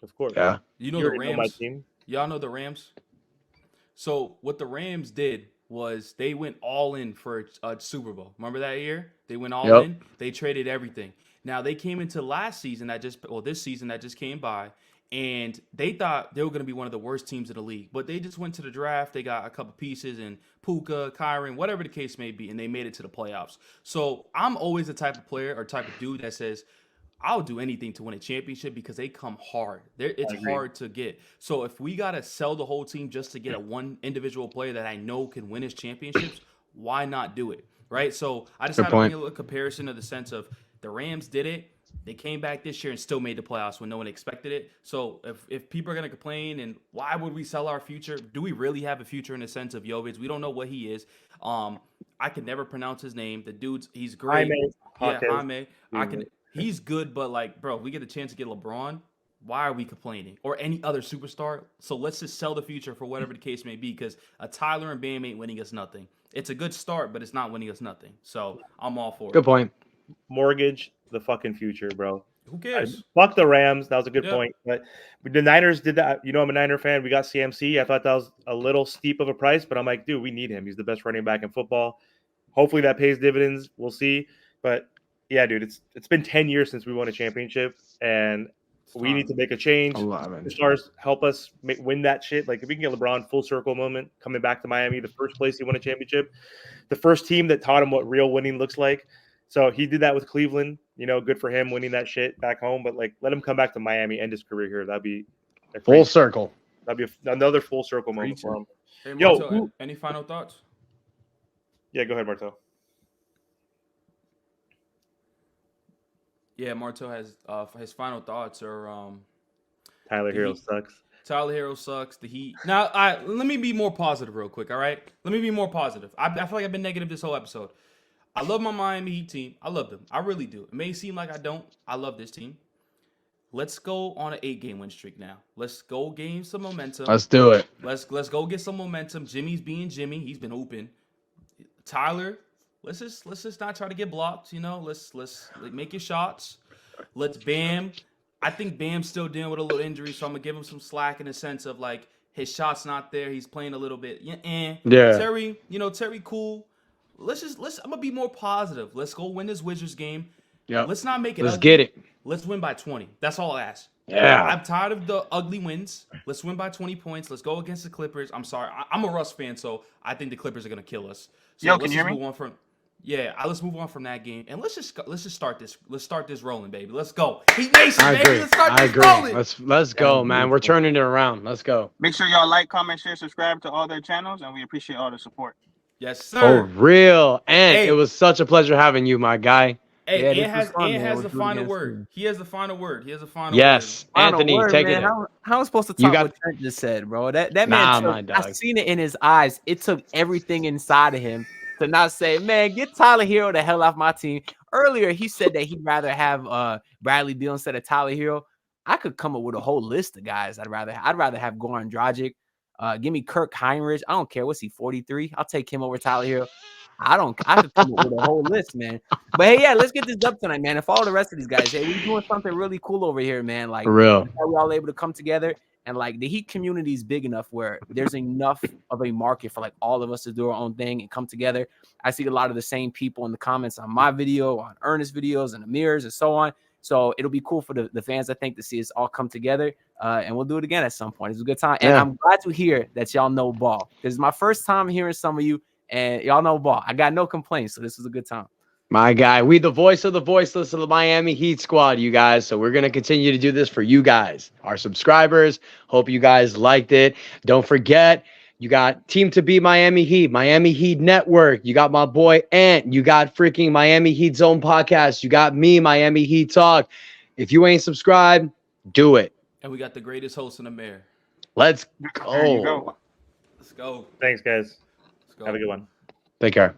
Of course. Yeah. You know You the already know my Rams? team. Y'all know the Rams? So what the Rams did was they went all in for a Super Bowl. Remember that year? They went all Yep. in. They traded everything. Now they came into this season that just came by, and they thought they were going to be one of the worst teams in the league. But they just went to the draft. They got a couple pieces and Puka, Kyron, whatever the case may be, and they made it to the playoffs. So I'm always the type of player or type of dude that says, I'll do anything to win a championship because they come hard. It's agree. hard to get. So if we got to sell the whole team just to get a one individual player that I know can win us championships, why not do it? Right? So I just Good had to point. bring a little comparison of the sense of the Rams did it. They came back this year and still made the playoffs when no one expected it. So if people are going to complain and why would we sell our future? Do we really have a future in the sense of Jovic? We don't know what he is. I can never pronounce his name. The dude's he's great. Jaime. He's good, but like, bro, if we get the chance to get LeBron, why are we complaining? Or any other superstar? So let's just sell the future for whatever the case may be, because a Tyler and Bam ain't winning us nothing. It's a good start, but it's not winning us nothing. So I'm all for Good it. point. Mortgage the fucking future, bro. Who cares? Fuck the Rams. That was a good Yeah. point. But the Niners did that. You know, I'm a Niner fan. We got CMC. I thought that was a little steep of a price, but I'm like, dude, we need him. He's the best running back in football. Hopefully that pays dividends. We'll see. But yeah, dude, it's been 10 years since we won a championship, and we need to make a change. 11. The stars help us win that shit. Like if we can get LeBron full circle moment coming back to Miami, the first place he won a championship, the first team that taught him what real winning looks like. So he did that with Cleveland. You know, good for him winning that shit back home. But like, let him come back to Miami, end his career here. That'd be a Full circle. That'd be another full circle moment for him. Hey, Yo, Martel, any final thoughts? Yeah, go ahead, Martel. Yeah, Martel has his final thoughts are Tyler the Herro Heat. sucks. Tyler Herro sucks. The Heat. Now, let me be more positive real quick, all right? Let me be more positive. I feel like I've been negative this whole episode. I love my Miami Heat team. I love them. I really do. It may seem like I don't. I love this team. Let's go on an 8-game win streak now. Let's go gain some momentum. Let's do it. Let's go get some momentum. Jimmy's being Jimmy. He's been open. Tyler, let's just not try to get blocked. You know, let's make your shots. Let's Bam. I think Bam's still dealing with a little injury, so I'm gonna give him some slack in the sense of like his shot's not there. He's playing a little bit. Yeah. Terry, Terry, cool. I'm gonna be more positive. Let's go win this Wizards game. Yeah. Let's not make it. Let's ugly. get it. Let's win by 20. That's all I ask. Yeah. I'm tired of the ugly wins. Let's win by 20 points. Let's go against the Clippers. I'm sorry. I'm a Russ fan, so I think the Clippers are gonna kill us. So Yo, let's can you just hear me? move on from. Yeah, let's move on from that game and let's just start this. Let's start this rolling, baby. Let's go. Heat Nation, I baby. agree. Let's start I this agree. rolling. Let's go, man. We're turning it around. Let's go. Make sure y'all like, comment, share, subscribe to all their channels, and we appreciate all the support. Yes, For sir. real. And Hey. it was such a pleasure having you, my guy. Hey, Yeah, Ant this was has, fun, Ant man. has We'll the do it final again word. soon. He has the final word. Yes. Final Anthony, word, take man. it. How am I supposed to You talk got- what Trent just said, bro? That man Nah, took, my I dog. seen it in his eyes. It took everything inside of him to not say, man, get Tyler Herro the hell off my team. Earlier, he said that he'd rather have Bradley Beal instead of Tyler Herro. I could come up with a whole list of guys I'd rather have Goran Dragic. Give me Kirk Heinrich. I don't care. What's he, 43? I'll take him over Tyler Herro. I could come up with a whole list, man. But hey, yeah, let's get this dub tonight, man. And follow the rest of these guys. Hey, we're doing something really cool over here, man. Like, For real. we're all able to come together. And like the Heat community is big enough where there's enough of a market for like all of us to do our own thing and come together. I see a lot of the same people in the comments on my video, on Ernest videos, and Amir's, and so on. So it'll be cool for the fans, I think, to see us all come together. And we'll do it again at some point. It's a good time. And I'm glad to hear that y'all know ball. This is my first time hearing some of you, and y'all know ball. I got no complaints, so this was a good time. My guy, we the voice of the voiceless of the Miami Heat squad, you guys. So we're going to continue to do this for you guys, our subscribers. Hope you guys liked it. Don't forget, you got Team to Be Miami Heat, Miami Heat Network. You got my boy Ant. You got freaking Miami Heat Zone Podcast. You got me, Miami Heat Talk. If you ain't subscribed, do it. And we got the greatest host in the mayor. Let's There you go. go. Let's go. Thanks, guys. Let's go. Have a good one. Take care.